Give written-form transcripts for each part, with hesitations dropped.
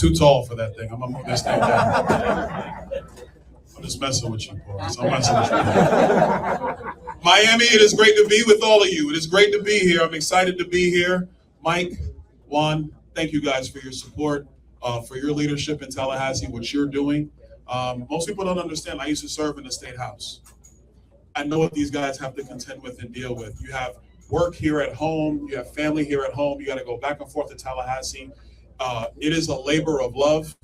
too tall for that thing. I'm gonna move this thing down. I'm just messing with you, boys. I'm messing with you. Miami, it is great to be with all of you. It is great to be here. I'm excited to be here. Mike, Juan, thank you guys for your support, for your leadership in Tallahassee, what you're doing. Most people don't understand. I used to serve in the State House. I know what these guys have to contend with and deal with. You have work here at home. You have family here at home. You got to go back and forth to Tallahassee. It is a labor of love,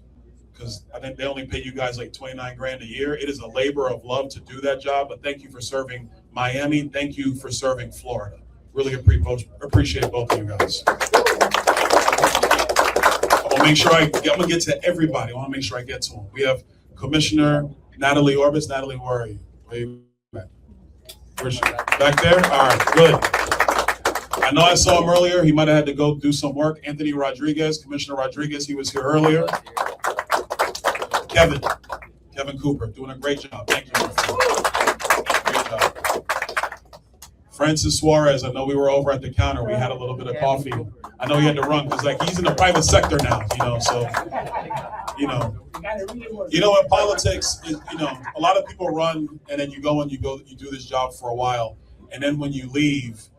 because I think they only pay you guys like 29 grand a year. It is a labor of love to do that job. But thank you for serving Miami. Thank you for serving Florida. Really appreciate both of you guys. I'm gonna make sure I'm gonna get to everybody. I want to make sure I get to them. We have Commissioner Natalie Orbis. Natalie, where are you? Where are you at? Where's she? Back there? All right, good. I know I saw him earlier. He might have had to go do some work. Anthony Rodriguez, Commissioner Rodriguez, he was here earlier. Kevin Cooper, doing a great job. Thank you. Great job. Francis Suarez, I know we were over at the counter. We had a little bit of coffee. I know he had to run because like he's in the private sector now, so in politics, a lot of people run and then you do this job for a while, and then when you leave,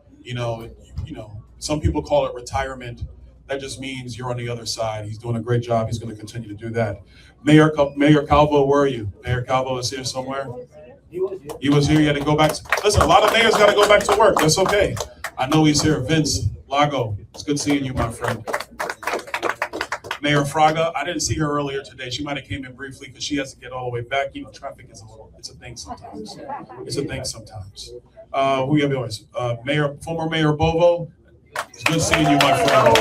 some people call it retirement. That just means you're on the other side. He's doing a great job. He's going to continue to do that. Mayor Calvo, where are you? Mayor Calvo is here somewhere. He was here. He had to go back. Listen, a lot of mayors got to go back to work. That's okay. I know he's here. Vince Lago, it's good seeing you, my friend. Mayor Fraga, I didn't see her earlier today. She might have came in briefly because she has to get all the way back. Traffic is it's a thing sometimes. Who you have yours? Former Mayor Bovo. It's good seeing you, my friend.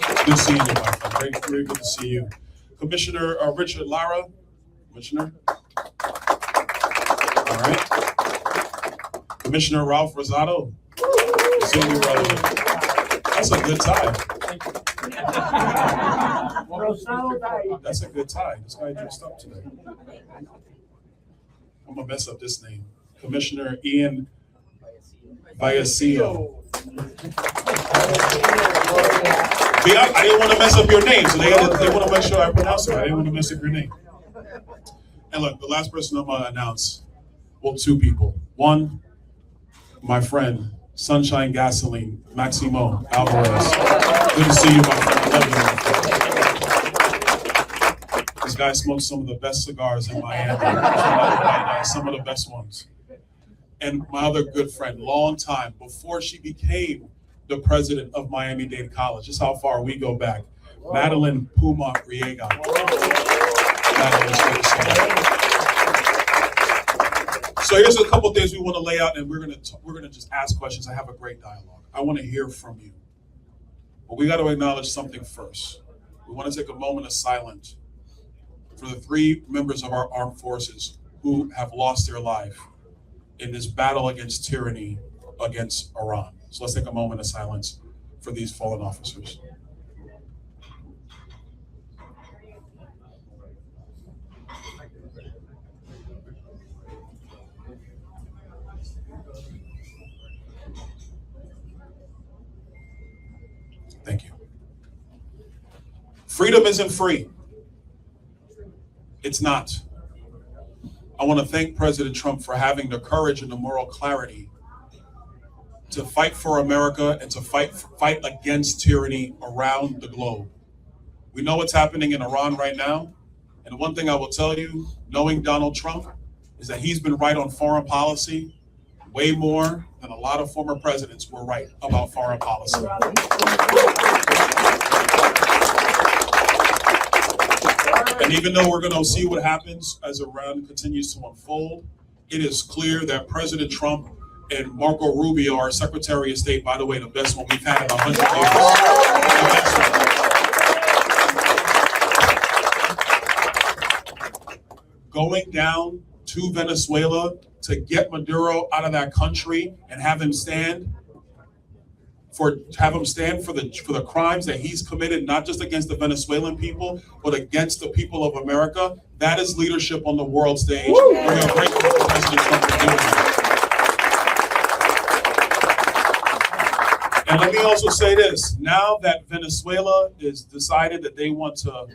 It's good seeing you, my friend. Very good to see you. Commissioner Richard Lara. Commissioner. All right. Commissioner Ralph Rosado. Good seeing you, brother. That's a good tie. That's a good tie. This guy dressed up today. I'm going to mess up this name. Commissioner Ian Vallecillo. I didn't want to mess up your name, so they want to make sure I pronounce it right. I didn't want to mess up your name. And look, the last person I'm going to announce, two people. One, my friend, Sunshine Gasoline, Maximo Alvarez. Good to see you, my friend. I love you. This guy smokes some of the best cigars in Miami. Some of the best ones. And my other good friend, long time, before she became the president of Miami-Dade College. Just how far we go back. Whoa. Madeline Puma Riega. So here's a couple things we want to lay out, and we're gonna just ask questions. I have a great dialogue. I want to hear from you. But we got to acknowledge something first. We want to take a moment of silence for the 3 members of our armed forces who have lost their life in this battle against tyranny against Iran. So let's take a moment of silence for these fallen officers. Thank you. Freedom isn't free. It's not. I want to thank President Trump for having the courage and the moral clarity to fight for America and to fight against tyranny around the globe. We know what's happening in Iran right now. And one thing I will tell you, knowing Donald Trump, is that he's been right on foreign policy way more than a lot of former presidents were right about foreign policy. And even though we're going to see what happens as Iran continues to unfold, it is clear that President Trump and Marco Rubio, our Secretary of State, by the way, the best one we've had in 100 years. Going down to Venezuela to get Maduro out of that country and have him stand for the crimes that he's committed, not just against the Venezuelan people, but against the people of America. That is leadership on the world stage. We are grateful for President Trump for doing that. And And let me also say this, now that Venezuela has decided that they want to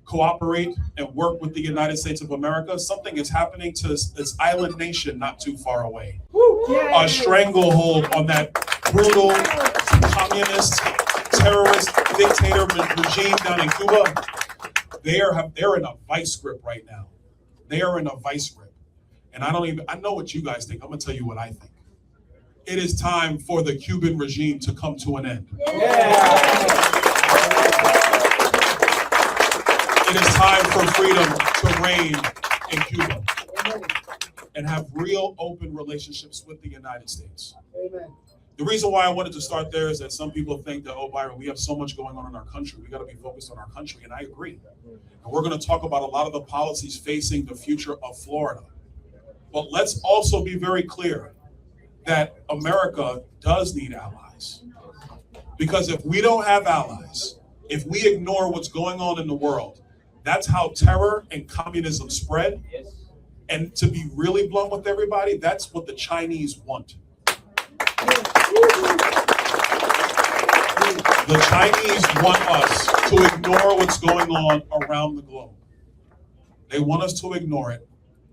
cooperate and work with the United States of America, something is happening to this island nation not too far away. A stranglehold on that brutal communist, terrorist, dictator regime down in Cuba. They're in a vice grip right now. They are in a vice grip. And I know what you guys think. I'm gonna tell you what I think. It is time for the Cuban regime to come to an end. It is time for freedom to reign in Cuba and have real open relationships with the United States. Amen. The reason why I wanted to start there is that some people think that, oh, Byron, we have so much going on in our country. We got to be focused on our country, and I agree. And we're going to talk about a lot of the policies facing the future of Florida. But let's also be very clear that America does need allies. Because if we don't have allies, if we ignore what's going on in the world, that's how terror and communism spread. And to be really blunt with everybody, that's what the Chinese want. The Chinese want us to ignore what's going on around the globe. They want us to ignore it,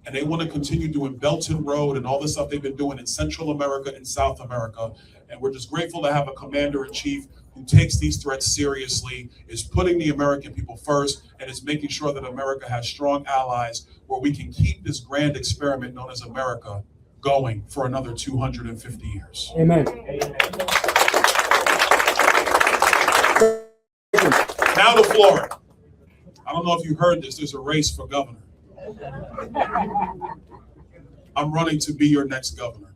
and they want to continue doing Belt and Road and all the stuff they've been doing in Central America and South America. And we're just grateful to have a commander-in-chief who takes these threats seriously, is putting the American people first, and is making sure that America has strong allies where we can keep this grand experiment known as America going for another 250 years. Amen. Now to Florida. I don't know if you heard this, there's a race for governor. I'm running to be your next governor.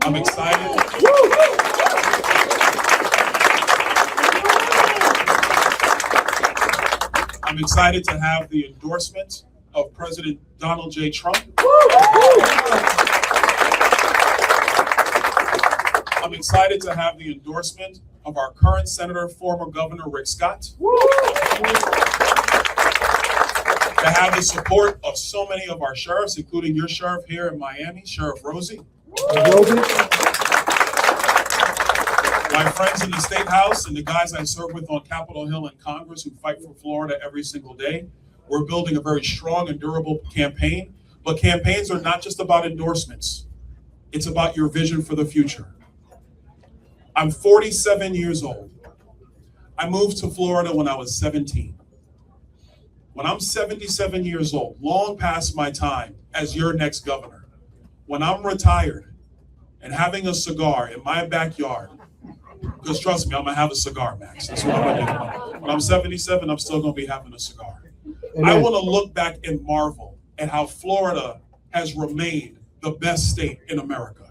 I'm excited. I'm excited to have the endorsement of President Donald J. Trump. I'm excited to have the endorsement of our current senator, former Governor Rick Scott. To have the support of so many of our sheriffs, including your sheriff here in Miami, Sheriff Rosie. My friends in the State House and the guys I serve with on Capitol Hill and Congress who fight for Florida every single day. We're building a very strong and durable campaign, but campaigns are not just about endorsements. It's about your vision for the future. I'm 47 years old. I moved to Florida when I was 17. When I'm 77 years old, long past my time as your next governor, when I'm retired and having a cigar in my backyard, because trust me, I'm gonna have a cigar, Max. That's what I'm gonna do. When I'm 77, I'm still gonna be having a cigar. Amen. I wanna look back and marvel at how Florida has remained the best state in America.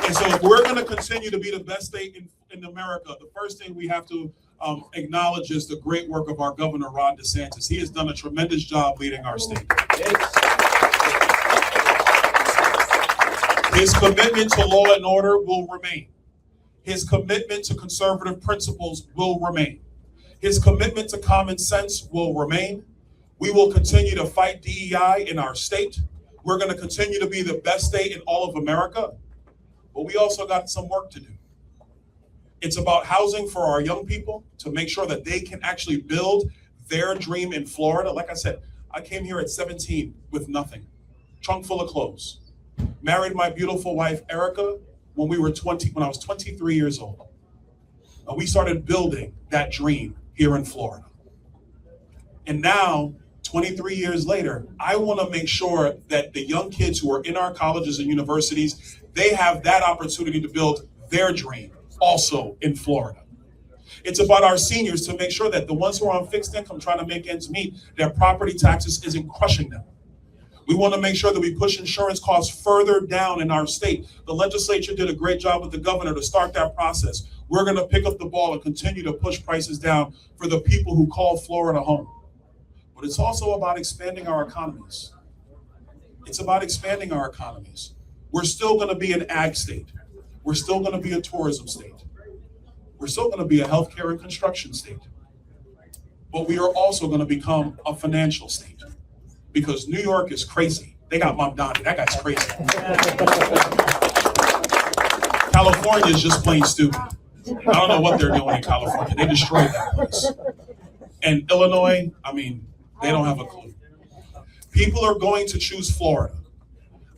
And so if we're going to continue to be the best state in America, the first thing we have to acknowledge is the great work of our governor, Ron DeSantis. He has done a tremendous job leading our state. His commitment to law and order will remain. His commitment to conservative principles will remain. His commitment to common sense will remain. We will continue to fight DEI in our state. We're going to continue to be the best state in all of America. But we also got some work to do. It's about housing for our young people to make sure that they can actually build their dream in Florida. Like I said, I came here at 17 with nothing, trunk full of clothes. Married my beautiful wife, Erica, when I was 23 years old. And we started building that dream here in Florida. And now, 23 years later, I want to make sure that the young kids who are in our colleges and universities, they have that opportunity to build their dream also in Florida. It's about our seniors to make sure that the ones who are on fixed income trying to make ends meet, their property taxes isn't crushing them. We want to make sure that we push insurance costs further down in our state. The legislature did a great job with the governor to start that process. We're going to pick up the ball and continue to push prices down for the people who call Florida home. But it's also about expanding our economies. It's about expanding our economies. We're still going to be an ag state. We're still going to be a tourism state. We're still going to be a healthcare and construction state. But we are also going to become a financial state because New York is crazy. They got Mamdani. That guy's crazy. California is just plain stupid. I don't know what they're doing in California. They destroyed that place. And Illinois, I mean, they don't have a clue. People are going to choose Florida.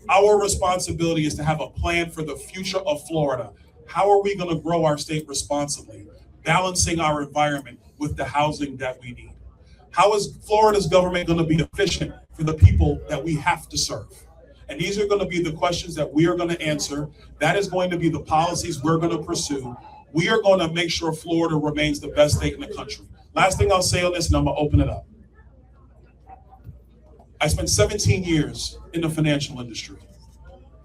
Our responsibility is to have a plan for the future of Florida. How are we going to grow our state responsibly, balancing our environment with the housing that we need? How is Florida's government going to be efficient for the people that we have to serve? And these are going to be the questions that we are going to answer. That is going to be the policies we're going to pursue. We are going to make sure Florida remains the best state in the country. Last thing I'll say on this, and I'm going to open it up. I spent 17 years in the financial industry.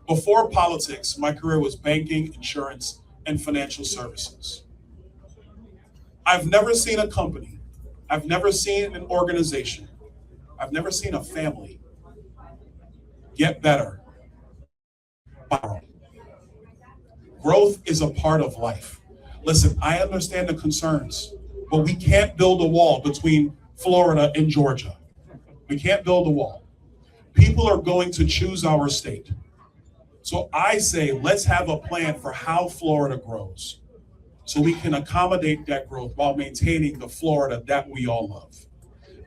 Before politics, my career was banking, insurance, and financial services. I've never seen a company, I've never seen an organization, I've never seen a family get better by growing. Growth is a part of life. Listen, I understand the concerns, but we can't build a wall between Florida and Georgia. We can't build a wall. People are going to choose our state. So I say, let's have a plan for how Florida grows so we can accommodate that growth while maintaining the Florida that we all love.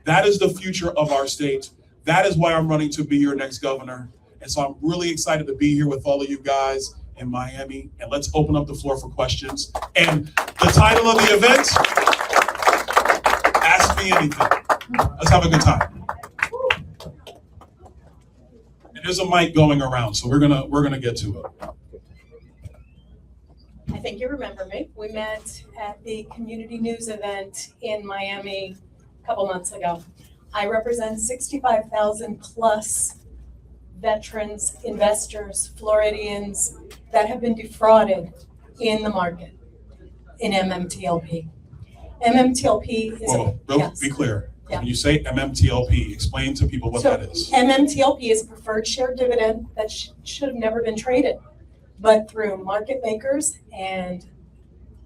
That is the future of our state. That is why I'm running to be your next governor. And so I'm really excited to be here with all of you guys in Miami. And let's open up the floor for questions. And the title of the event, Ask Me Anything. Let's have a good time. And there's a mic going around, so we're gonna get to it. I think you remember me. We met at the community news event in Miami a couple months ago. I represent 65,000 plus veterans, investors, Floridians that have been defrauded in the market in MMTLP. MMTLP is Yes. Be clear. Yeah. When you say MMTLP, explain to people what that is. MMTLP is a preferred share dividend that should have never been traded, but through market makers and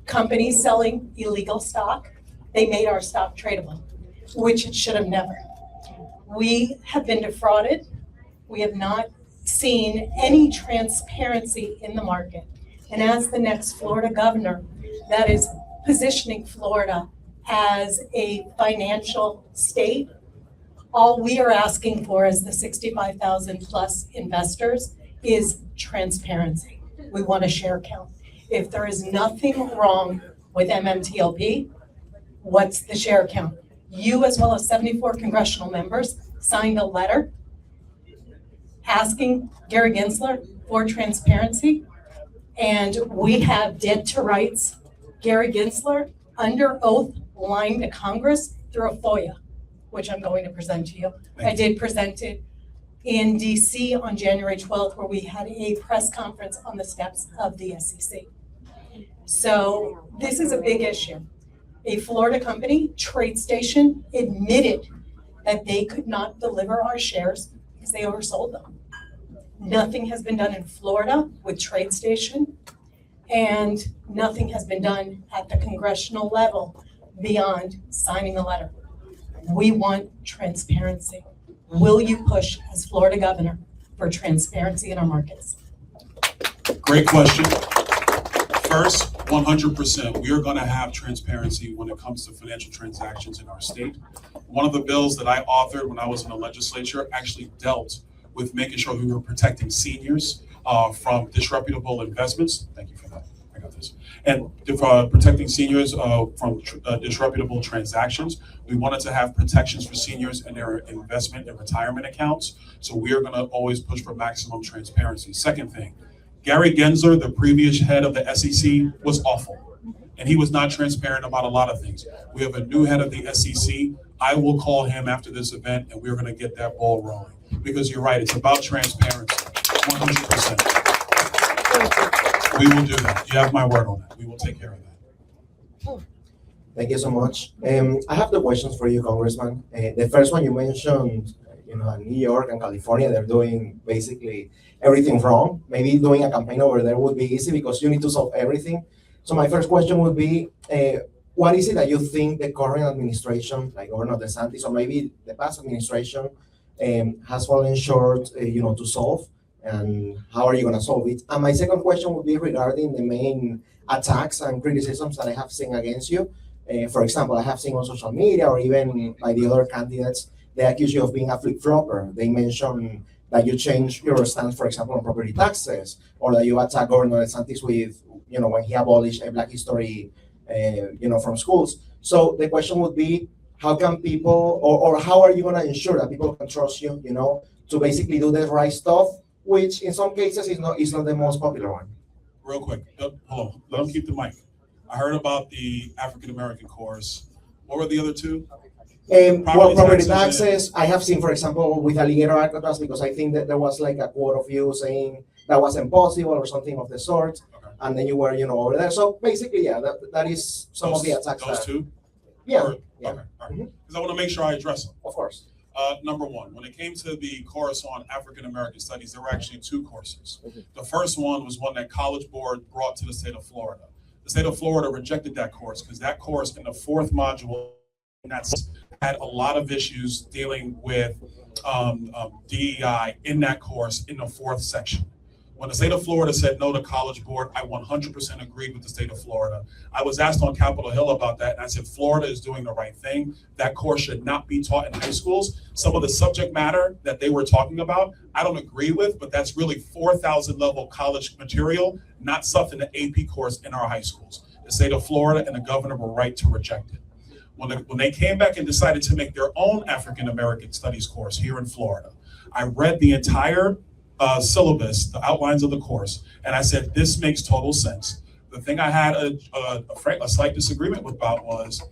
companies selling illegal stock, they made our stock tradable, which it should have never. We have been defrauded. We have not seen any transparency in the market. And as the next Florida governor, that is positioning Florida as a financial state, all we are asking for as the 65,000 plus investors is transparency. We want a share count. If there is nothing wrong with MMTLP, what's the share count? You, as well as 74 congressional members, signed a letter asking Gary Gensler for transparency, and we have dead to rights Gary Gensler under oath lying to Congress through a FOIA, which I'm going to present to you. I did present it in DC on January 12th, where we had a press conference on the steps of the SEC. So this is a big issue. A Florida company, TradeStation, admitted that they could not deliver our shares because they oversold them. Nothing has been done in Florida with TradeStation, and nothing has been done at the congressional level beyond signing a letter. We want transparency. Will you push as Florida governor for transparency in our markets? Great question. First, 100%, we are going to have transparency when it comes to financial transactions in our state. One of the bills that I authored when I was in the legislature actually dealt with making sure we were protecting seniors from disreputable investments. Thank you for that. I got this. And protecting seniors from disreputable transactions. We wanted to have protections for seniors in their investment and retirement accounts. So we are going to always push for maximum transparency. Second thing, Gary Gensler, the previous head of the SEC, was awful. And he was not transparent about a lot of things. We have a new head of the SEC. I will call him after this event, and we're going to get that ball rolling. Because you're right, it's about transparency, 100%. We will do that. You have my word on that. We will take care of that. Thank you so much. I have the questions for you, Congressman. The first one you mentioned, New York and California, they're doing basically everything wrong. Maybe doing a campaign over there would be easy because you need to solve everything. So my first question would be, what is it that you think the current administration, like Governor DeSantis, or maybe the past administration, has fallen short, to solve, and how are you going to solve it? And my second question would be regarding the main attacks and criticisms that I have seen against you. For example, I have seen on social media or even by the other candidates, they accuse you of being a flip-flopper. They mention that you change your stance, for example, on property taxes, or that you attack Governor DeSantis with, when he abolished Black history, from schools. So the question would be, how can people, or how are you going to ensure that people can trust you, to basically do the right stuff, which in some cases is not the most popular one? Real quick, hold on, let him keep the mic. I heard about the African American course. What were the other two? Property taxes. I have seen, for example, with Alligator Alcatraz, because I think that there was like a quote of you saying that was impossible or something of the sort, Okay. and then you were, over there. So basically, yeah, that is some of the attacks. Those two? Yeah, Or- yeah. Okay, all right. Mhm. Because I want to make sure I address them. Of course. Number one, when it came to the course on African American studies, there were actually two courses. Mhm. The first one was one that College Board brought to the state of Florida. The state of Florida rejected that course because that course in the fourth module had a lot of issues dealing with DEI in that course in the fourth section. When the state of Florida said no to College Board, I 100% agreed with the state of Florida. I was asked on Capitol Hill about that, and I said, Florida is doing the right thing. That course should not be taught in high schools. Some of the subject matter that they were talking about, I don't agree with, but that's really 4,000 level college material, not stuff in the AP course in our high schools. The state of Florida and the governor were right to reject it. When they came back and decided to make their own African American studies course here in Florida, I read the entire syllabus, the outlines of the course, and I said, this makes total sense. The thing I had a slight disagreement with about was,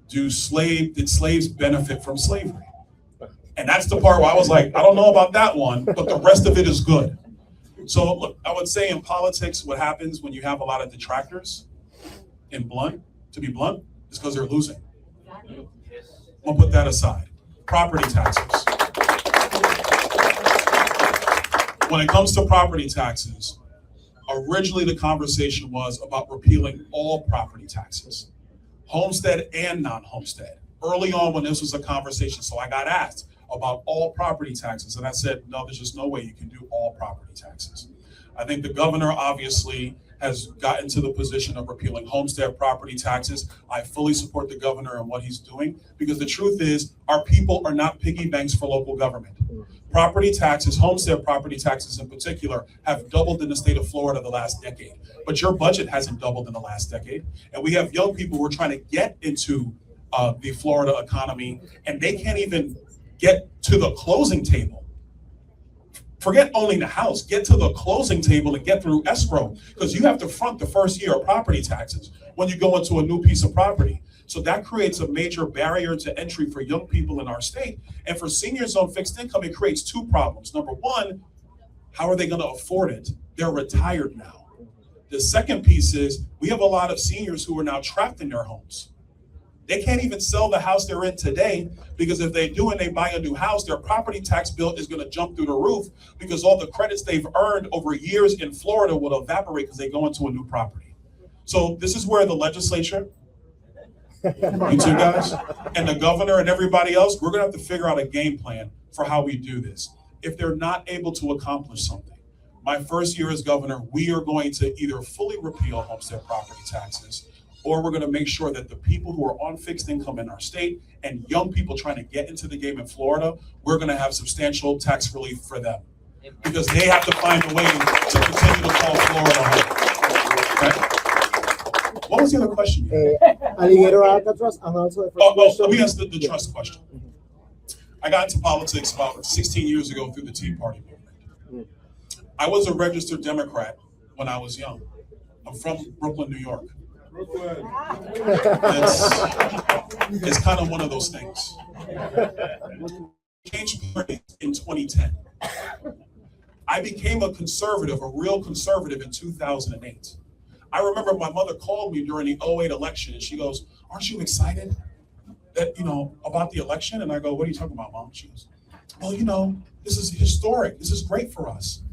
did slaves benefit from slavery? And that's the part where I was like, I don't know about that one, but the rest of it is good. So look, I would say in politics, what happens when you have a lot of detractors, to be blunt, is because they're losing. We'll put that aside. Property taxes. When it comes to property taxes, originally the conversation was about repealing all property taxes, homestead and non-homestead. Early on when this was a conversation, so I got asked about all property taxes, and I said, no, there's just no way you can do all property taxes. I think the governor obviously has gotten to the position of repealing homestead property taxes. I fully support the governor and what he's doing, because the truth is our people are not piggy banks for local government. Property taxes, homestead property taxes in particular, have doubled in the state of Florida the last decade. But your budget hasn't doubled in the last decade. And we have young people who are trying to get into the Florida economy, and they can't even get to the closing table. Forget owning the house, get to the closing table and get through escrow, because you have to front the first year of property taxes when you go into a new piece of property. So that creates a major barrier to entry for young people in our state. And for seniors on fixed income, it creates two problems. Number one, how are they going to afford it? They're retired now. The second piece is we have a lot of seniors who are now trapped in their homes. They can't even sell the house they're in today, because if they do and they buy a new house, their property tax bill is going to jump through the roof, because all the credits they've earned over years in Florida will evaporate because they go into a new property. So this is where the legislature, you two guys, and the governor and everybody else, we're going to have to figure out a game plan for how we do this. If they're not able to accomplish something, my first year as governor, we are going to either fully repeal homestead property taxes, or we're going to make sure that the people who are on fixed income in our state and young people trying to get into the game in Florida, we're going to have substantial tax relief for them, because they have to find a way to continue to call Florida home. Okay? What was the other question? Alligator Alcatraz, and also the first question. Let me answer the trust question. I got into politics about 16 years ago through the Tea Party movement. I was a registered Democrat when I was young. I'm from Brooklyn, New York. It's kind of one of those things. Changed parties in 2010. I became a conservative, a real conservative, in 2008. I remember my mother called me during the 2008 election, and she goes, aren't you excited that, about the election? And I go, what are you talking about, Mom? She goes, well, this is historic. This is great for us.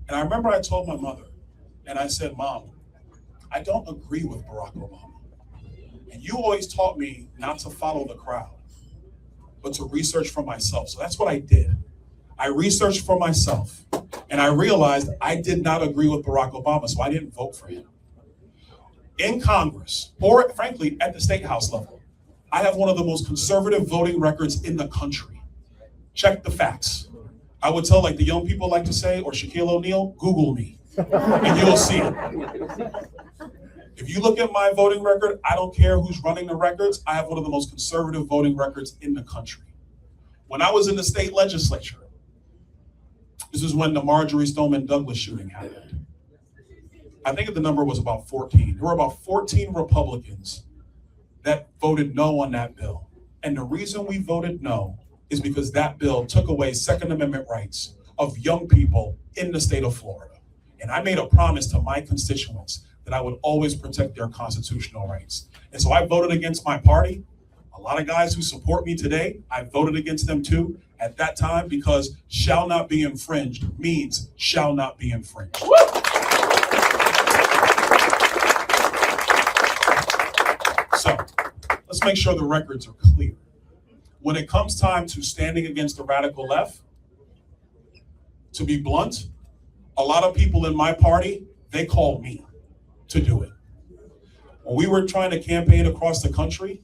And I remember I told my mother, and I said, Mom, I don't agree with Barack Obama. And you always taught me not to follow the crowd. but to research for myself. So that's what I did. I researched for myself, and I realized I did not agree with Barack Obama, so I didn't vote for him. In Congress, or frankly, at the State House level, I have one of the most conservative voting records in the country. Check the facts. I would tell, like the young people like to say, or Shaquille O'Neal, Google me, and you'll see it. If you look at my voting record, I don't care who's running the records, I have one of the most conservative voting records in the country. When I was in the state legislature, this is when the Marjorie Stoneman Douglas shooting happened. I think the number was about 14. There were about 14 Republicans that voted no on that bill. And the reason we voted no is because that bill took away Second Amendment rights of young people in the state of Florida. And I made a promise to my constituents that I would always protect their constitutional rights. And so I voted against my party. A lot of guys who support me today, I voted against them too at that time, because shall not be infringed means shall not be infringed. So let's make sure the records are clear. When it comes time to standing against the radical left, to be blunt, a lot of people in my party, they called me to do it. When we were trying to campaign across the country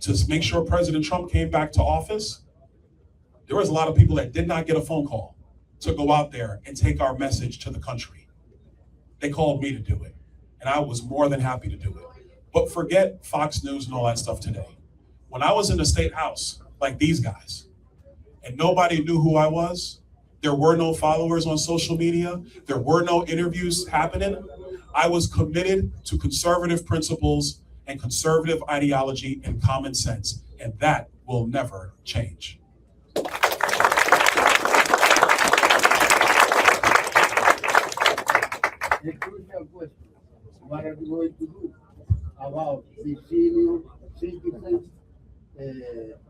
to make sure President Trump came back to office, there was a lot of people that did not get a phone call to go out there and take our message to the country. They called me to do it, and I was more than happy to do it. But forget Fox News and all that stuff today. When I was in the State House, like these guys, and nobody knew who I was, there were no followers on social media, there were no interviews happening, I was committed to conservative principles and conservative ideology and common sense, and that will never change. A crucial question. What are you going to do about the senior citizens,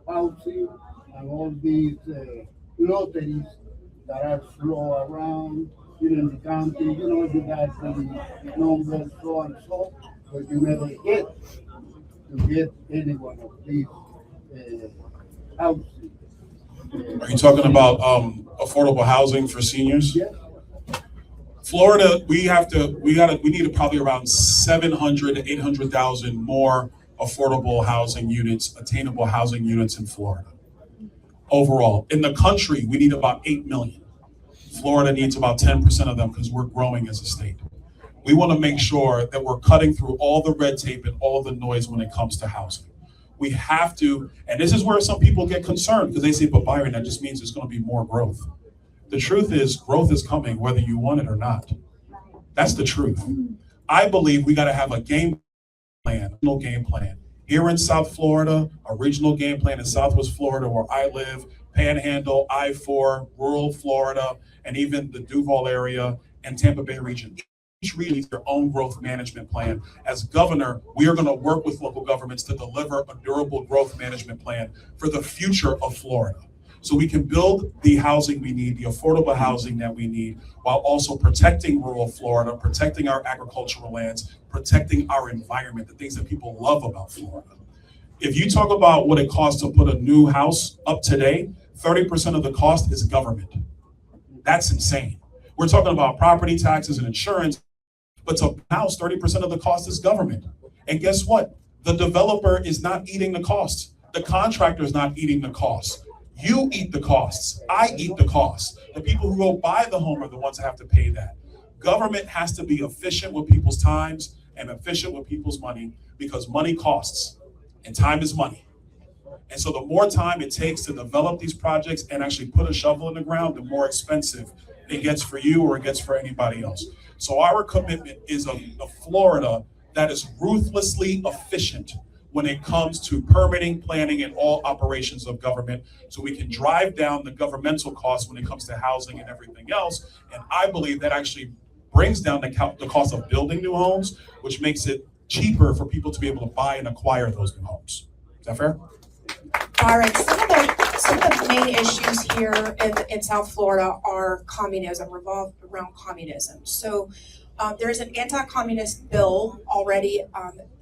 housing, and all these lotteries that are flow around in the county? You know, you got the numbers so and so, but you never get to get any one of these housing. Are you talking about affordable housing for seniors? Yes. Florida, we need probably around 700 to 800,000 more affordable housing units, attainable housing units in Florida. Overall, in the country, we need about 8 million. Florida needs about 10% of them because we're growing as a state. We want to make sure that we're cutting through all the red tape and all the noise when it comes to housing. We have to, and this is where some people get concerned because they say, but Byron, that just means there's going to be more growth. The truth is, growth is coming whether you want it or not. That's the truth. I believe we got to have a game plan, no game plan. Here in South Florida, a regional game plan in Southwest Florida where I live, Panhandle, I-4, rural Florida, and even the Duval area and Tampa Bay region. Each region needs their own growth management plan. As governor, we are going to work with local governments to deliver a durable growth management plan for the future of Florida. So we can build the housing we need, the affordable housing that we need, while also protecting rural Florida, protecting our agricultural lands, protecting our environment, the things that people love about Florida. If you talk about what it costs to put a new house up today, 30% of the cost is government. That's insane. We're talking about property taxes and insurance, but to house, 30% of the cost is government. And guess what? The developer is not eating the costs. The contractor is not eating the costs. You eat the costs. I eat the costs. The people who go buy the home are the ones that have to pay that. Government has to be efficient with people's times and efficient with people's money because money costs and time is money. And so the more time it takes to develop these projects and actually put a shovel in the ground, the more expensive it gets for you or it gets for anybody else. So our commitment is a Florida that is ruthlessly efficient when it comes to permitting, planning, and all operations of government, so we can drive down the governmental costs when it comes to housing and everything else. And I believe that actually brings down the cost of building new homes, which makes it cheaper for people to be able to buy and acquire those new homes. Is that fair? Byron, some of the main issues here in South Florida are communism, revolve around communism. So there is an anti-communist bill already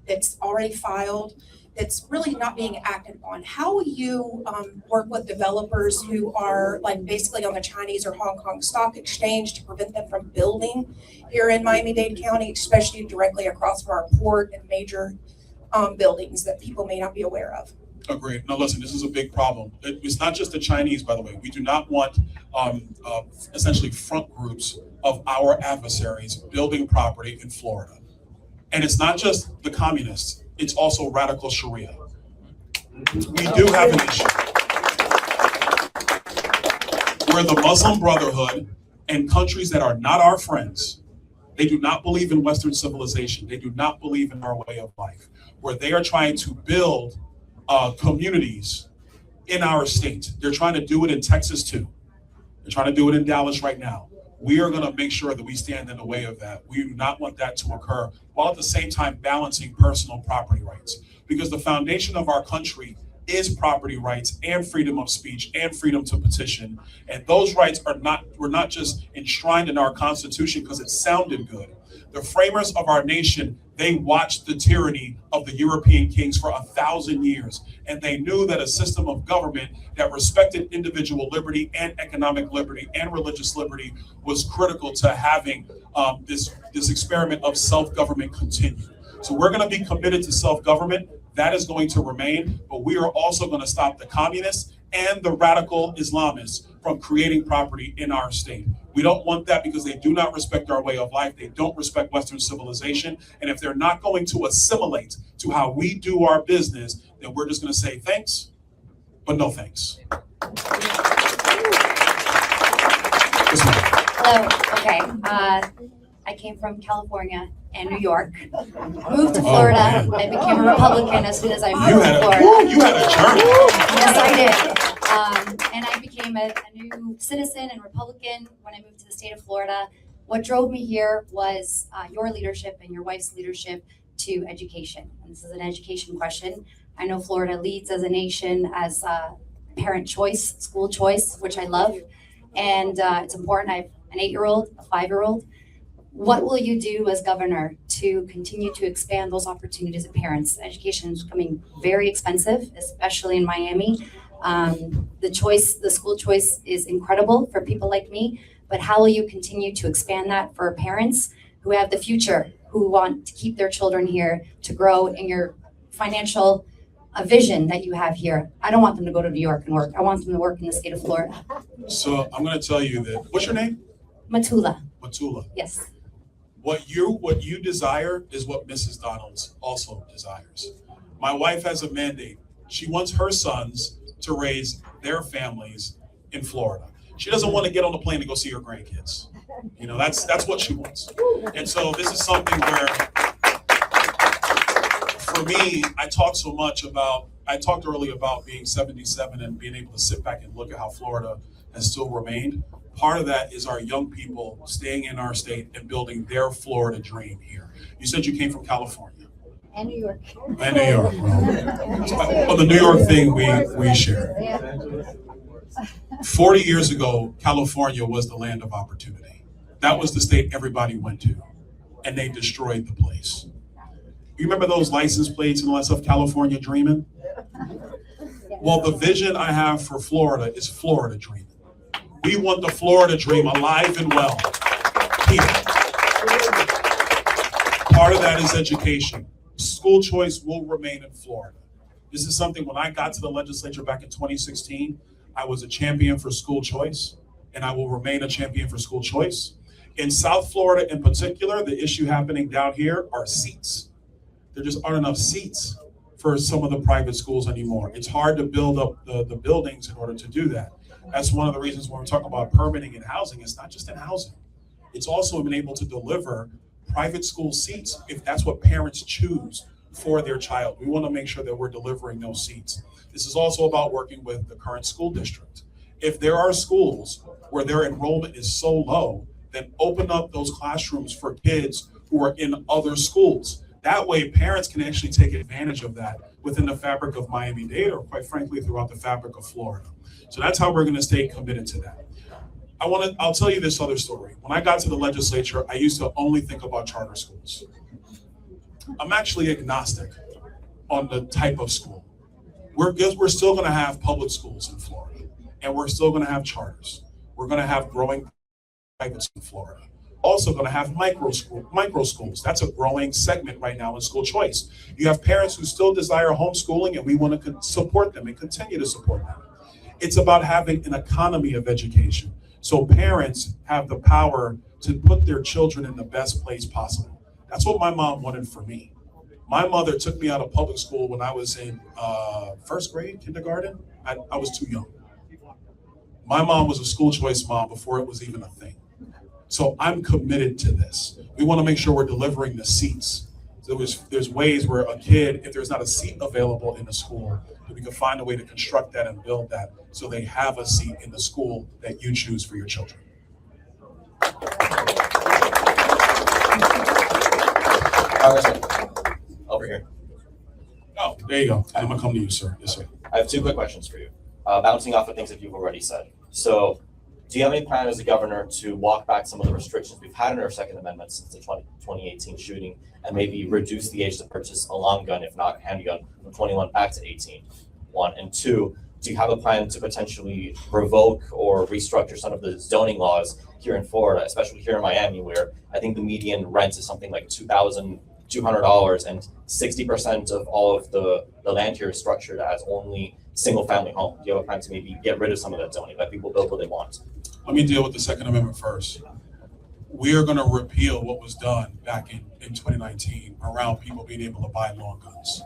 that's already filed. that's really not being acted upon. How will you work with developers who are like basically on the Chinese or Hong Kong Stock Exchange to prevent them from building here in Miami-Dade County, especially directly across from our port and major buildings that people may not be aware of? Agreed. No, listen, this is a big problem. It's not just the Chinese, by the way. We do not want essentially front groups of our adversaries building property in Florida. And it's not just the communists, it's also radical Sharia. We do have an issue where the Muslim Brotherhood and countries that are not our friends, they do not believe in Western civilization, they do not believe in our way of life, where they are trying to build communities in our state. They're trying to do it in Texas too. They're trying to do it in Dallas right now. We are going to make sure that we stand in the way of that. We do not want that to occur, while at the same time balancing personal property rights. Because the foundation of our country is property rights and freedom of speech and freedom to petition. And those rights were not just enshrined in our Constitution because it sounded good. The framers of our nation, they watched the tyranny of the European kings for 1,000 years. And they knew that a system of government that respected individual liberty and economic liberty and religious liberty was critical to having this experiment of self-government continue. So we're going to be committed to self-government. That is going to remain, but we are also going to stop the communists and the radical Islamists from creating property in our state. We don't want that because they do not respect our way of life. They don't respect Western civilization. And if they're not going to assimilate to how we do our business, then we're just going to say thanks, but no thanks. Hello, okay. I came from California and New York, moved to Florida. I became a Republican as soon as I moved to Florida. You had a journey. Yes, I did. And I became a new citizen and Republican when I moved to the state of Florida. What drove me here was your leadership and your wife's leadership to education. And this is an education question. I know Florida leads as a nation as parent choice, school choice, which I love. And it's important. I have an 8-year-old, a 5-year-old. What will you do as governor to continue to expand those opportunities of parents? Education is becoming very expensive, especially in Miami. The school choice is incredible for people like me, but how will you continue to expand that for parents who have the future, who want to keep their children here, to grow in your financial vision that you have here? I don't want them to go to New York and work. I want them to work in the state of Florida. So I'm going to tell you that, what's your name? Matula. Matula. Yes. What you desire is what Mrs. Donalds also desires. My wife has a mandate. She wants her sons to raise their families in Florida. She doesn't want to get on the plane to go see her grandkids. You know, that's what she wants. And so this is something where, for me, I talked earlier about being 77 and being able to sit back and look at how Florida has still remained. Part of that is our young people staying in our state and building their Florida dream here. You said you came from California. And New York. And New York. Well, the New York thing we share. 40 years ago, California was the land of opportunity. That was the state everybody went to, and they destroyed the place. You remember those license plates and all that stuff, California dreaming? Well, the vision I have for Florida is Florida dreaming. We want the Florida dream alive and well here. Part of that is education. School choice will remain in Florida. This is something, when I got to the legislature back in 2016, I was a champion for school choice, and I will remain a champion for school choice. In South Florida in particular, the issue happening down here are seats. There just aren't enough seats for some of the private schools anymore. It's hard to build up the buildings in order to do that. That's one of the reasons when we're talking about permitting and housing, it's not just in housing. It's also been able to deliver private school seats if that's what parents choose for their child. We want to make sure that we're delivering those seats. This is also about working with the current school district. If there are schools where their enrollment is so low, then open up those classrooms for kids who are in other schools. That way, parents can actually take advantage of that within the fabric of Miami-Dade, or quite frankly, throughout the fabric of Florida. So that's how we're going to stay committed to that. I'll tell you this other story. When I got to the legislature, I used to only think about charter schools. I'm actually agnostic on the type of school. We're still going to have public schools in Florida, and we're still going to have charters. We're going to have growing private schools in Florida. Also going to have micro schools. That's a growing segment right now in school choice. You have parents who still desire homeschooling, and we want to support them and continue to support them. It's about having an economy of education, so parents have the power to put their children in the best place possible. That's what my mom wanted for me. My mother took me out of public school when I was in first grade, kindergarten. I was too young. My mom was a school choice mom before it was even a thing. So I'm committed to this. We want to make sure we're delivering the seats. So there's ways where a kid, if there's not a seat available in the school, that we can find a way to construct that and build that so they have a seat in the school that you choose for your children. Congressman, over here. Oh, there you go. I'm gonna come to you, sir. Yes, sir. I have 2 quick questions for you, bouncing off of things that you've already said. So, do you have any plan as a governor to walk back some of the restrictions we've had in our Second Amendment since the 2018 shooting, and maybe reduce the age to purchase a long gun, if not handgun, from 21 back to 18? 1. And 2, do you have a plan to potentially revoke or restructure some of the zoning laws here in Florida, especially here in Miami, where I think the median rent is something like $2,200, and 60% of all of the land here is structured as only single-family home? Do you have a plan to maybe get rid of some of that zoning, let people build what they want? Let me deal with the Second Amendment first. We are going to repeal what was done back in 2019 around people being able to buy long guns.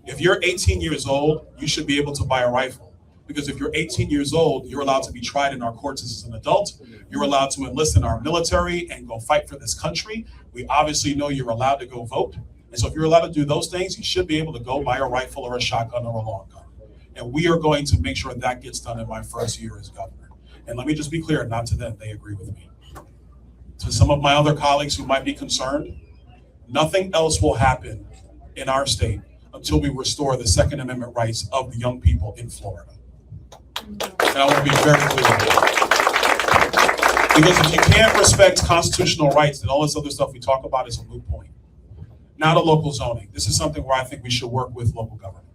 If you're 18 years old, you should be able to buy a rifle. Because if you're 18 years old, you're allowed to be tried in our courts as an adult. You're allowed to enlist in our military and go fight for this country. We obviously know you're allowed to go vote. And so if you're allowed to do those things, you should be able to go buy a rifle or a shotgun or a long gun. And we are going to make sure that gets done in my first year as governor. And let me just be clear, not to them, they agree with me. To some of my other colleagues who might be concerned, nothing else will happen in our state until we restore the Second Amendment rights of the young people in Florida. And I want to be very clear. Because if you can't respect constitutional rights, then all this other stuff we talk about is a moot point. Now to local zoning. This is something where I think we should work with local government.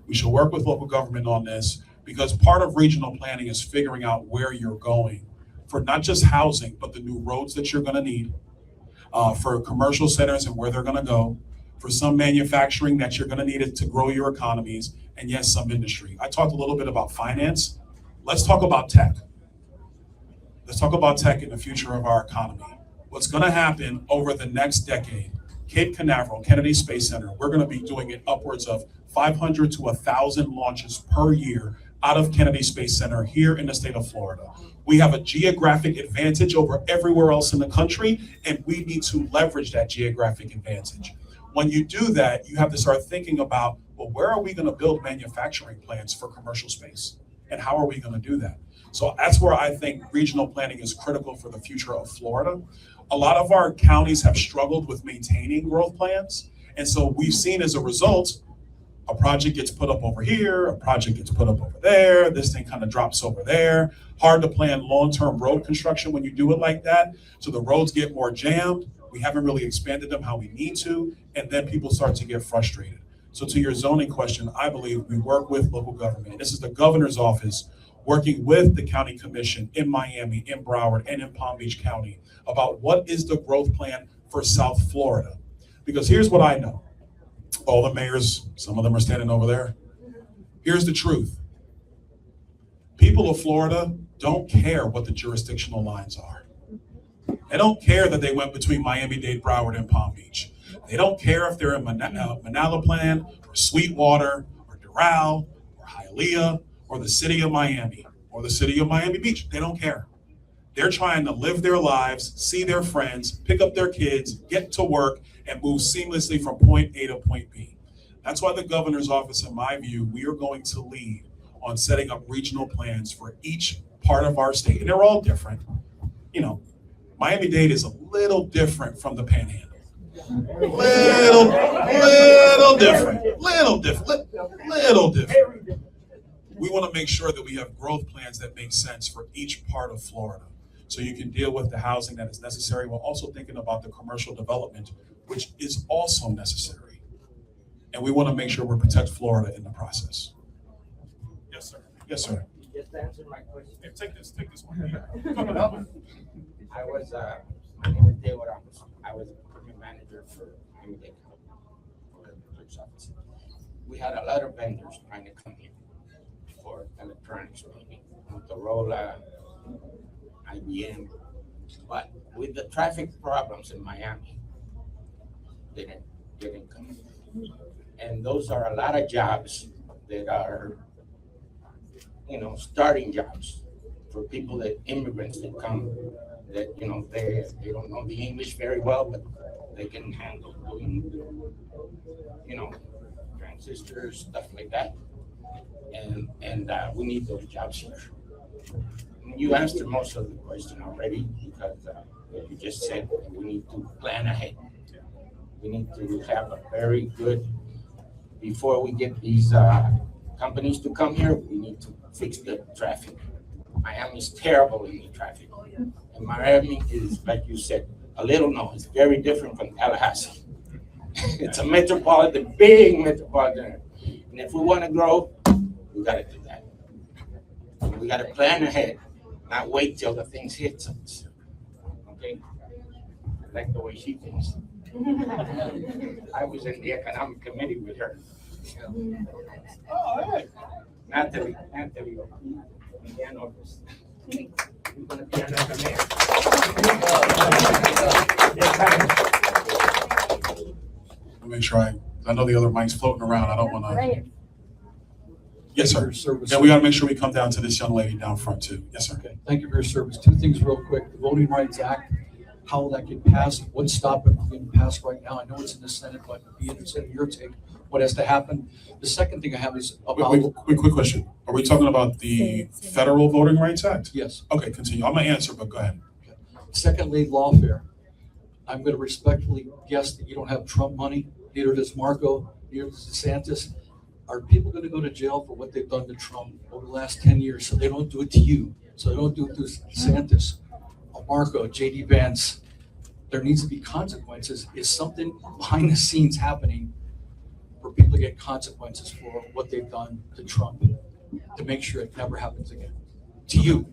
We should work with local government on this, because part of regional planning is figuring out where you're going for not just housing, but the new roads that you're going to need, for commercial centers and where they're going to go, for some manufacturing that you're going to need it to grow your economies, and yes, some industry. I talked a little bit about finance. Let's talk about tech. Let's talk about tech in the future of our economy. What's going to happen over the next decade? Cape Canaveral, Kennedy Space Center, we're going to be doing it upwards of 500 to 1,000 launches per year out of Kennedy Space Center here in the state of Florida. We have a geographic advantage over everywhere else in the country, and we need to leverage that geographic advantage. When you do that, you have to start thinking about, well, where are we going to build manufacturing plants for commercial space? And how are we going to do that? So that's where I think regional planning is critical for the future of Florida. A lot of our counties have struggled with maintaining growth plans. And so we've seen as a result, a project gets put up over here, a project gets put up over there, this thing kind of drops over there. Hard to plan long-term road construction when you do it like that. So the roads get more jammed. We haven't really expanded them how we need to, and then people start to get frustrated. So to your zoning question, I believe we work with local government. This is the governor's office working with the county commission in Miami, in Broward, and in Palm Beach County about what is the growth plan for South Florida. Because here's what I know. All the mayors, some of them are standing over there. Here's the truth. People of Florida don't care what the jurisdictional lines are. They don't care that they went between Miami-Dade, Broward, and Palm Beach. They don't care if they're in Manala Plan, or Sweetwater, or Doral, or Hialeah, or the city of Miami, or the city of Miami Beach. They don't care. They're trying to live their lives, see their friends, pick up their kids, get to work, and move seamlessly from point A to point B. That's why the governor's office, in my view, we are going to lead on setting up regional plans for each part of our state. And they're all different. You know, Miami-Dade is a little different from the Panhandle. Little different. We want to make sure that we have growth plans that make sense for each part of Florida. So you can deal with the housing that is necessary while also thinking about the commercial development, which is also necessary. and we want to make sure we protect Florida in the process. Yes, sir. Yes, sir. You just answered my question. Hey, take this one. I was, my name is David Ramos. I was a procurement manager for Miami-Dade County, for the clerk's office. We had a lot of vendors trying to come here for electronics, maybe Motorola, IBM. But with the traffic problems in Miami, they didn't come. And those are a lot of jobs that are, starting jobs for people that immigrants that come, that, they don't know the English very well, but they can handle doing, transistors, stuff like that. And we need those jobs here. You answered most of the question already, because you just said we need to plan ahead. We need to have a very good, before we get these companies to come here, we need to fix the traffic. Miami's terrible in the traffic. And Miami is, like you said, it's very different from Tallahassee. It's a metropolitan, big metropolitan. And if we want to grow, we got to do that. We got to plan ahead, not wait till the things hit us. Okay? I like the way she thinks. I was in the economic committee with her. Oh, hey. Natalie, you're gonna be another mayor. I'll make sure I know the other mic's floating around. I don't want to. Yes, sir. Service. Yeah, we got to make sure we come down to this young lady down front too. Yes, sir. Okay, thank you for your service. Two things real quick. The Voting Rights Act, how will that get passed? What's stopping it from getting passed right now? I know it's in the Senate, but I'd be interested in your take. What has to happen? The second thing I have is about. Quick question. Are we talking about the Federal Voting Rights Act? Yes. Okay, continue. I'm going to answer, but go ahead. Okay. Secondly, lawfare. I'm going to respectfully guess that you don't have Trump money. Neither does Marco. Neither does DeSantis. Are people going to go to jail for what they've done to Trump over the last 10 years? So they don't do it to you. So they don't do it to DeSantis, Marco, JD Vance. There needs to be consequences. Is something behind the scenes happening for people to get consequences for what they've done to Trump, to make sure it never happens again? To you.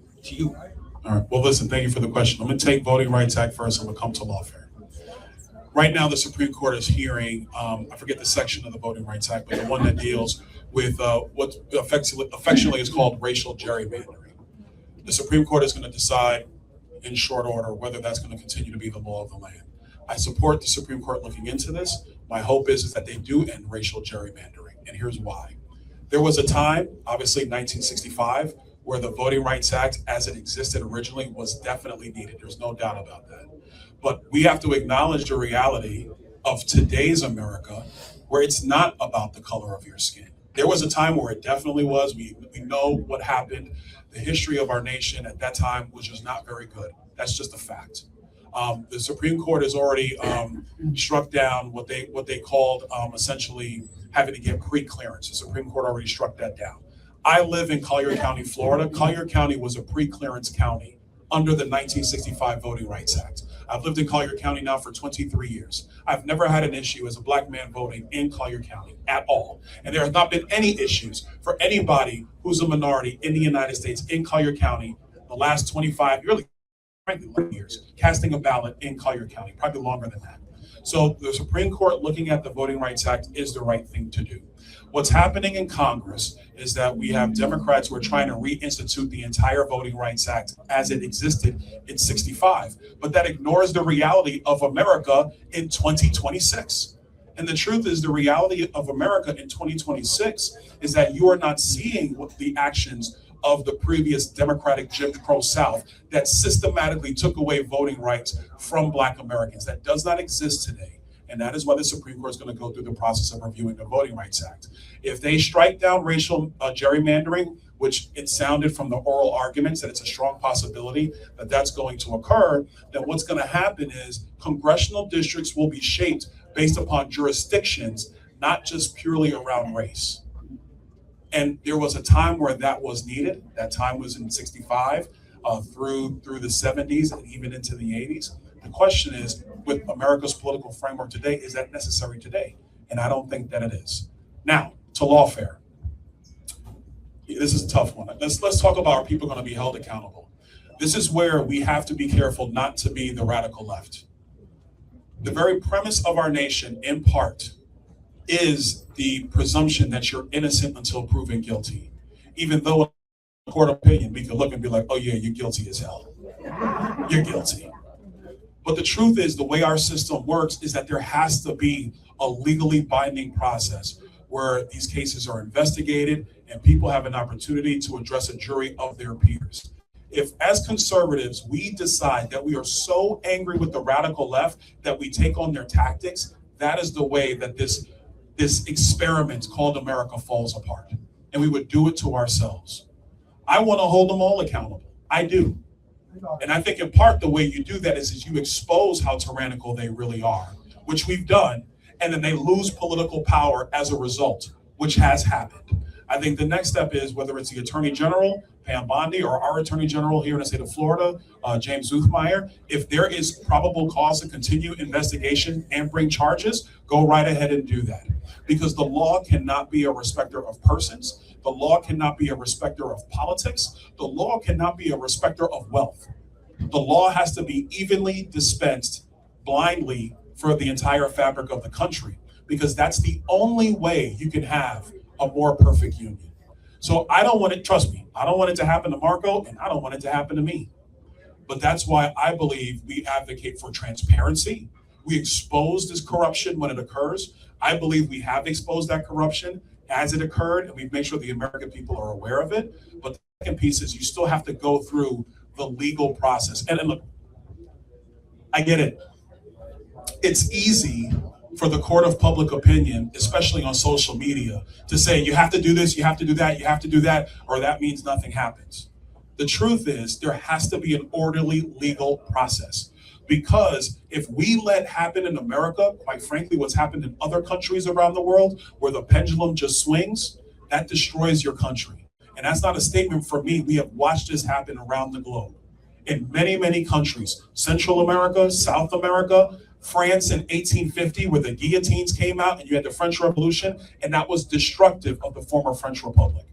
All right. Well, listen, thank you for the question. I'm going to take Voting Rights Act first and we'll come to lawfare. Right now, the Supreme Court is hearing, I forget the section of the Voting Rights Act, but the one that deals with what affectionately is called racial gerrymandering. The Supreme Court is going to decide in short order whether that's going to continue to be the law of the land. I support the Supreme Court looking into this. My hope is that they do end racial gerrymandering, and here's why. There was a time, obviously 1965, where the Voting Rights Act as it existed originally was definitely needed. There's no doubt about that. But we have to acknowledge the reality of today's America, where it's not about the color of your skin. There was a time where it definitely was. We know what happened. The history of our nation at that time was just not very good. That's just a fact. The Supreme Court has already struck down what they called essentially having to get pre-clearance. The Supreme Court already struck that down. I live in Collier County, Florida. Collier County was a pre-clearance county under the 1965 Voting Rights Act. I've lived in Collier County now for 23 years. I've never had an issue as a black man voting in Collier County at all. And there has not been any issues for anybody who's a minority in the United States in Collier County the last 25, really, frankly, years, casting a ballot in Collier County, probably longer than that. So the Supreme Court looking at the Voting Rights Act is the right thing to do. What's happening in Congress is that we have Democrats who are trying to reinstitute the entire Voting Rights Act as it existed in 65, but that ignores the reality of America in 2026. And the truth is, the reality of America in 2026 is that you are not seeing what the actions of the previous Democratic Jim Crow South that systematically took away voting rights from Black Americans. That does not exist today. And that is why the Supreme Court is going to go through the process of reviewing the Voting Rights Act. If they strike down racial gerrymandering, which it sounded from the oral arguments that it's a strong possibility that that's going to occur, then what's going to happen is congressional districts will be shaped based upon jurisdictions, not just purely around race. And there was a time where that was needed. That time was in 65 through the 70s and even into the 80s. The question is, with America's political framework today, is that necessary today? and I don't think that it is. Now, to lawfare. This is a tough one. Let's talk about, are people going to be held accountable? This is where we have to be careful not to be the radical left. The very premise of our nation, in part, is the presumption that you're innocent until proven guilty. Even though in a court opinion, we could look and be like, oh yeah, you're guilty as hell. You're guilty. But the truth is, the way our system works is that there has to be a legally binding process where these cases are investigated and people have an opportunity to address a jury of their peers. If, as conservatives, we decide that we are so angry with the radical left that we take on their tactics, that is the way that this experiment called America falls apart. And we would do it to ourselves. I want to hold them all accountable. I do. And I think in part the way you do that is you expose how tyrannical they really are, which we've done, and then they lose political power as a result, which has happened. I think the next step is, whether it's the Attorney General, Pam Bondi, or our Attorney General here in the state of Florida, James Zuthmeier, if there is probable cause to continue investigation and bring charges, go right ahead and do that. Because the law cannot be a respecter of persons. The law cannot be a respecter of politics. The law cannot be a respecter of wealth. The law has to be evenly dispensed blindly for the entire fabric of the country, because that's the only way you can have a more perfect union. So I don't want it, trust me, I don't want it to happen to Marco, and I don't want it to happen to me. But that's why I believe we advocate for transparency. We expose this corruption when it occurs. I believe we have exposed that corruption as it occurred, and we've made sure the American people are aware of it. But the second piece is you still have to go through the legal process. And look, I get it. It's easy for the court of public opinion, especially on social media, to say you have to do this, you have to do that, you have to do that, or that means nothing happens. The truth is there has to be an orderly legal process, because if we let happen in America, quite frankly, what's happened in other countries around the world where the pendulum just swings, that destroys your country. And that's not a statement for me. We have watched this happen around the globe in many, many countries, Central America, South America, France in 1850, where the guillotines came out and you had the French Revolution, and that was destructive of the former French Republic.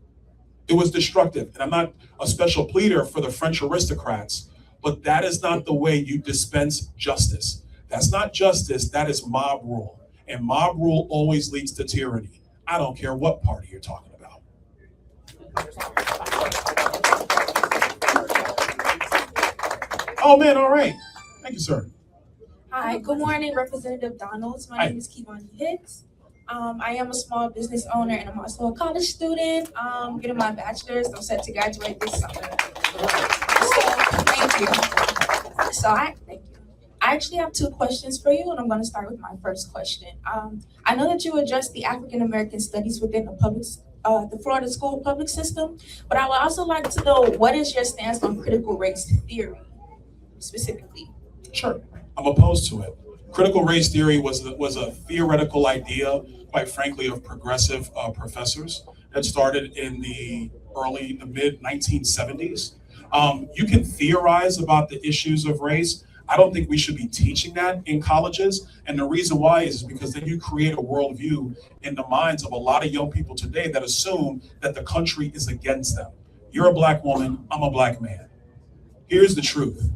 It was destructive. And I'm not a special pleader for the French aristocrats, but that is not the way you dispense justice. That's not justice, that is mob rule. And mob rule always leads to tyranny. I don't care what party you're talking about. Oh man, all right. Thank you, sir. Hi, good morning, Representative Donalds. My name is Kivani Hicks. I am a small business owner and I'm also a college student, getting my bachelor's. I'm set to graduate this summer. Thank you. Thank you. I actually have two questions for you, and I'm going to start with my first question. I know that you address the African American studies within the Florida school public system, but I would also like to know, what is your stance on critical race theory specifically? Sure. I'm opposed to it. Critical race theory was a theoretical idea, quite frankly, of progressive professors that started in the mid 1970s. You can theorize about the issues of race. I don't think we should be teaching that in colleges. And the reason why is because then you create a worldview in the minds of a lot of young people today that assume that the country is against them. You're a black woman, I'm a black man. Here's the truth.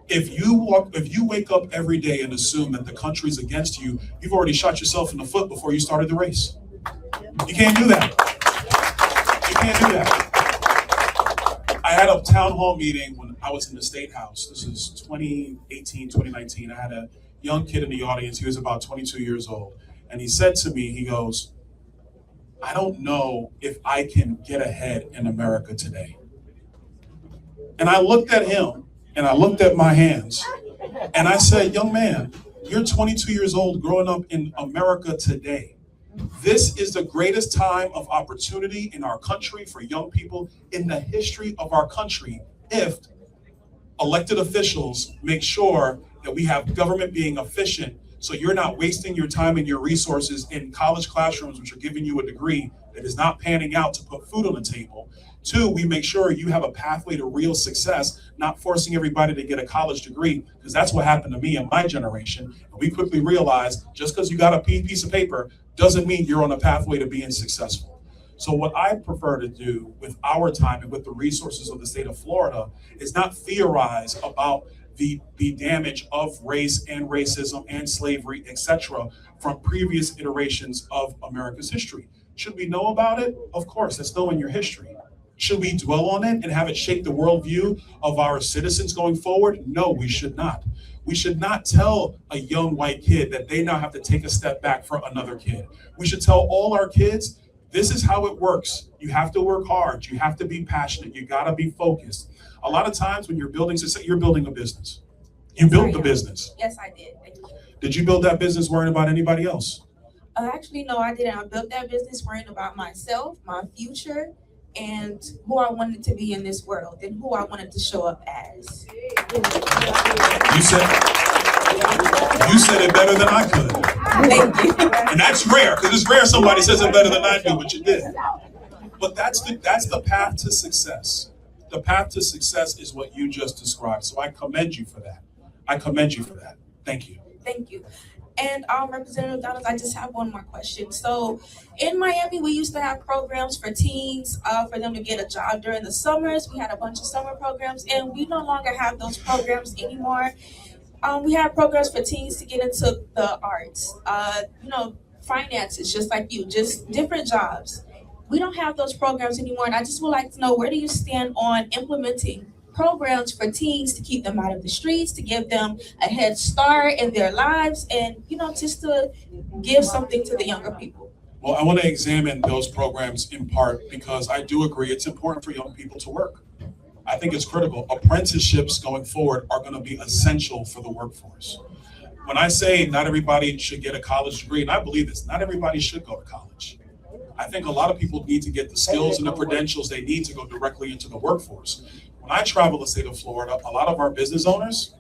If you wake up every day and assume that the country's against you, you've already shot yourself in the foot before you started the race. You can't do that. You can't do that. I had a town hall meeting when I was in the State House. This is 2018, 2019. I had a young kid in the audience. He was about 22 years old. And he said to me, he goes, I don't know if I can get ahead in America today. And I looked at him and I looked at my hands and I said, young man, you're 22 years old growing up in America today. This is the greatest time of opportunity in our country for young people in the history of our country if elected officials make sure that we have government being efficient, so you're not wasting your time and your resources in college classrooms which are giving you a degree that is not panning out to put food on the table. Two, we make sure you have a pathway to real success, not forcing everybody to get a college degree, because that's what happened to me and my generation. And we quickly realized just because you got a piece of paper doesn't mean you're on a pathway to being successful. So what I prefer to do with our time and with the resources of the state of Florida is not theorize about the damage of race and racism and slavery, etc., from previous iterations of America's history. Should we know about it? Of course, that's knowing your history. Should we dwell on it and have it shape the worldview of our citizens going forward? No, we should not. We should not tell a young white kid that they now have to take a step back for another kid. We should tell all our kids, this is how it works. You have to work hard. You have to be passionate. You got to be focused. A lot of times when you're building a business. You built the business. Yes, I did. Thank you. Did you build that business worrying about anybody else? Actually, no, I didn't. I built that business worrying about myself, my future, and who I wanted to be in this world and who I wanted to show up as. You said it better than I could. Thank you. And that's rare, because it's rare somebody says it better than I do, but you did. But that's the path to success. The path to success is what you just described. So I commend you for that. Thank you. Thank you. And Representative Donalds, I just have one more question. So in Miami, we used to have programs for teens for them to get a job during the summers. We had a bunch of summer programs, and we no longer have those programs anymore. We have programs for teens to get into the arts, finances, just like you, just different jobs. We don't have those programs anymore, and I just would like to know, where do you stand on implementing programs for teens to keep them out of the streets, to give them a head start in their lives, and just to give something to the younger people? Well, I want to examine those programs in part because I do agree it's important for young people to work. I think it's critical. Apprenticeships going forward are going to be essential for the workforce. When I say not everybody should get a college degree, and I believe this, not everybody should go to college. I think a lot of people need to get the skills and the credentials they need to go directly into the workforce. When I travel the state of Florida, a lot of our business owners,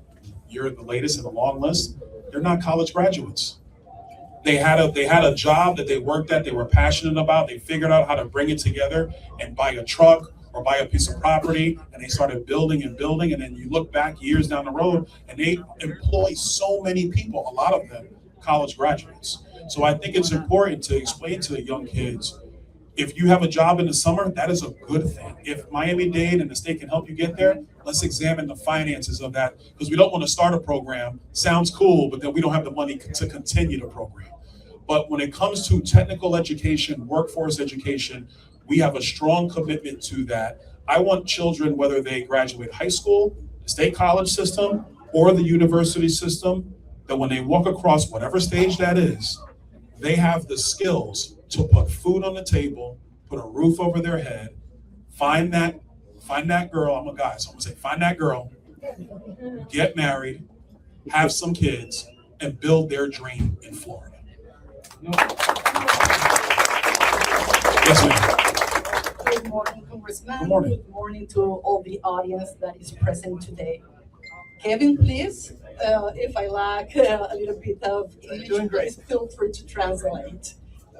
you're the latest in the long list, they're not college graduates. They had a job that they worked at, they were passionate about, they figured out how to bring it together and buy a truck or buy a piece of property, and they started building, and then you look back years down the road and they employ so many people, a lot of them college graduates. So I think it's important to explain to the young kids, if you have a job in the summer, that is a good thing. If Miami-Dade and the state can help you get there, let's examine the finances of that, because we don't want to start a program, sounds cool, but then we don't have the money to continue the program. But when it comes to technical education, workforce education, we have a strong commitment to that. I want children, whether they graduate high school, the state college system, or the university system, that when they walk across whatever stage that is, they have the skills to put food on the table, put a roof over their head, find that girl, I'm a guy, so I'm gonna say, find that girl, get married, have some kids, and build their dream in Florida. Yes, ma'am. Good morning, Congressman. Good morning. Good morning to all the audience that is present today. Kevin, please, if I lack a little bit of English, Doing great. please feel free to translate.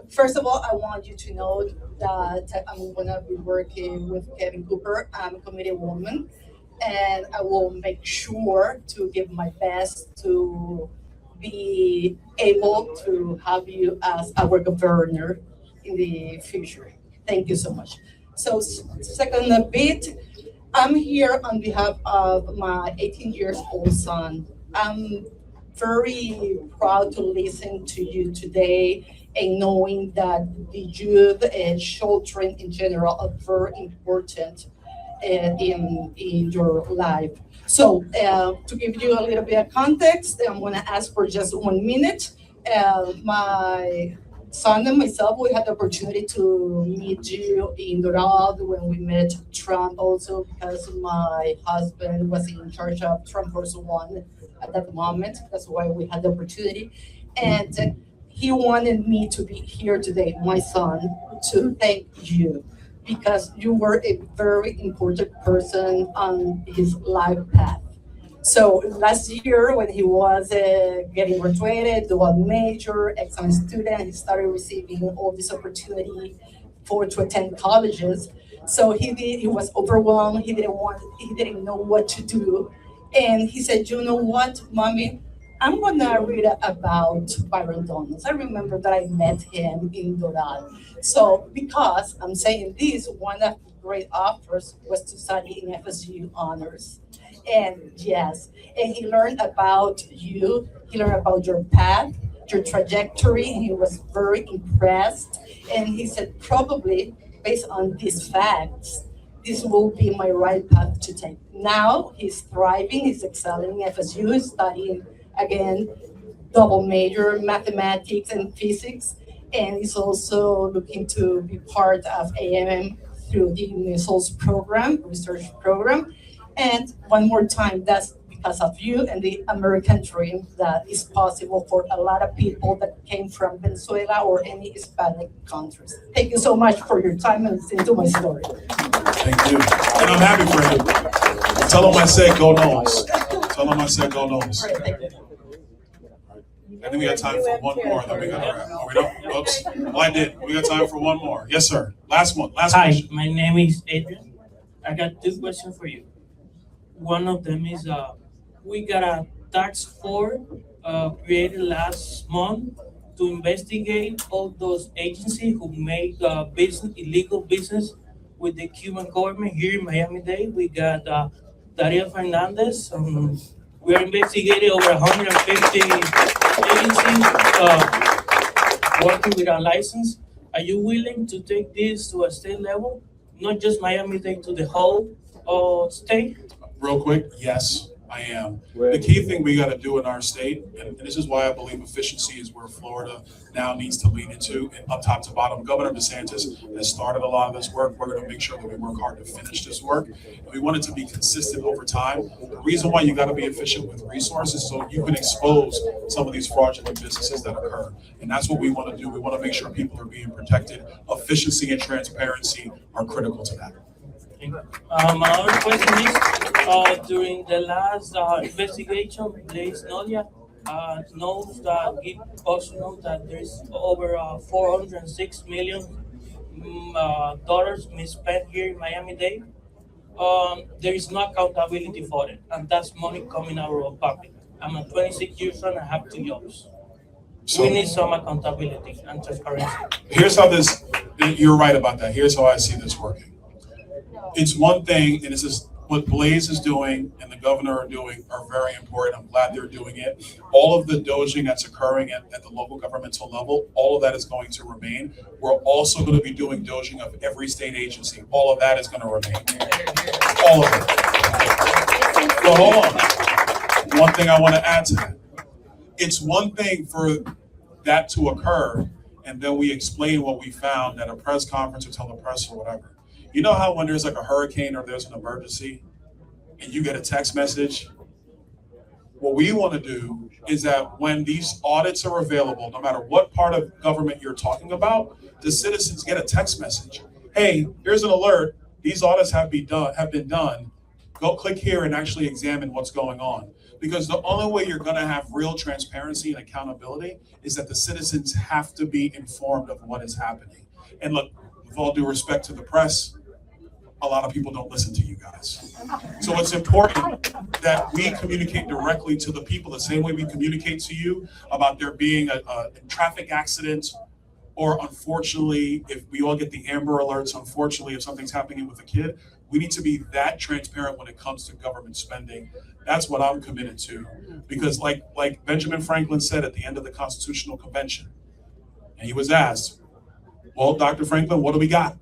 First of all, I want you to know that I'm gonna be working with Kevin Cooper. I'm a committee woman, and I will make sure to give my best to be able to have you as our governor in the future. Thank you so much. So second bit, I'm here on behalf of my 18 years old son. I'm very proud to listen to you today and knowing that the youth and children in general are very important in your life. So to give you a little bit of context, I'm gonna ask for just 1 minute. My son and myself, we had the opportunity to meet you in Doral when we met Trump also, because my husband was in charge of Trump Force One at that moment. That's why we had the opportunity. And he wanted me to be here today, my son, to thank you, because you were a very important person on his life path. So last year, when he was getting graduated, dual major, excellent student, he started receiving all this opportunity to attend colleges. So he was overwhelmed. He didn't know what to do. And he said, you know what, Mommy? I'm gonna read about Byron Donalds. I remember that I met him in Doral. So because I'm saying this, one of the great offers was to study in FSU honors. And yes, and he learned about you, he learned about your path, your trajectory, and he was very impressed. And he said, probably based on these facts, this will be my right path to take. Now he's thriving, he's excelling in FSU, he's studying again, double major mathematics and physics, and he's also looking to be part of AMM through the missiles program, research program. And one more time, that's because of you and the American dream that is possible for a lot of people that came from Venezuela or any Hispanic countries. Thank you so much for your time and listening to my story. Thank you. And I'm happy for him. Tell him I said go Knowles. Tell him I said go Knowles. Great, thank you. I think we got time for one more, then we gotta wrap. Oh, we don't? Oops. Well, I did. We got time for one more. Yes, sir. Last one. Last Hi, question. my name is Adrian. I got two questions for you. One of them is we got a task force created last month to investigate all those agencies who make illegal business with the Cuban government here in Miami-Dade. We got Daria Fernandez. We are investigating over 150 agencies working without license. Are you willing to take this to a state level, not just Miami-Dade, to the whole state? Real quick, yes, I am. The key thing we gotta do in our state, and this is why I believe efficiency is where Florida now needs to lean into, and up top to bottom. Governor DeSantis has started a lot of this work. We're gonna make sure that we work hard to finish this work. And we want it to be consistent over time. The reason why you gotta be efficient with resources so you can expose some of these fraudulent businesses that occur. And that's what we wanna do. We wanna make sure people are being protected. Efficiency and transparency are critical to that. My other question is, during the last investigation, Blaise Nolia knows that he also knows that there's over $406 million misspent here in Miami-Dade. There is no accountability for it, and that's money coming out of public. I'm a 26 years old and I have 2 jobs. So We need some accountability and transparency. here's how this, you're right about that. Here's how I see this working. It's one thing, and this is what Blaise is doing and the governor are doing are very important. I'm glad they're doing it. All of the doging that's occurring at the local governmental level, all of that is going to remain. We're also going to be doing doging of every state agency. All of that is going to remain. All of it. But hold on. One thing I want to add to that. It's one thing for that to occur, and then we explain what we found at a press conference or tell the press or whatever. You know how when there's like a hurricane or there's an emergency and you get a text message? What we want to do is that when these audits are available, no matter what part of government you're talking about, the citizens get a text message. Hey, here's an alert. These audits have been done. Go click here and actually examine what's going on. Because the only way you're going to have real transparency and accountability is that the citizens have to be informed of what is happening. And look, with all due respect to the press, a lot of people don't listen to you guys. So it's important that we communicate directly to the people the same way we communicate to you about there being a traffic accident, or unfortunately, if we all get the Amber Alerts, unfortunately, if something's happening with a kid, we need to be that transparent when it comes to government spending. That's what I'm committed to. Because like Benjamin Franklin said at the end of the Constitutional Convention, and he was asked, well, Dr. Franklin, what do we got?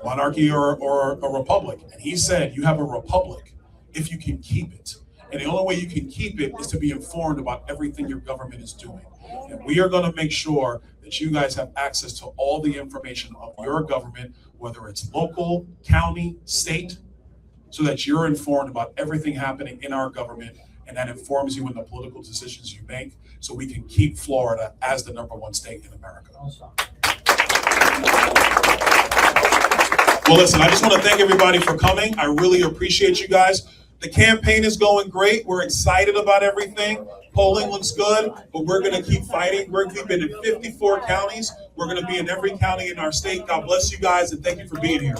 Monarchy or a republic? And he said, you have a republic if you can keep it. And the only way you can keep it is to be informed about everything your government is doing. And we are going to make sure that you guys have access to all the information of your government, whether it's local, county, state, so that you're informed about everything happening in our government, and that informs you in the political decisions you make, so we can keep Florida as the #1 state in America. Well, listen, I just want to thank everybody for coming. I really appreciate you guys. The campaign is going great. We're excited about everything. Polling looks good, but we're going to keep fighting. We're keeping in 54 counties. We're going to be in every county in our state. God bless you guys, and thank you for being here.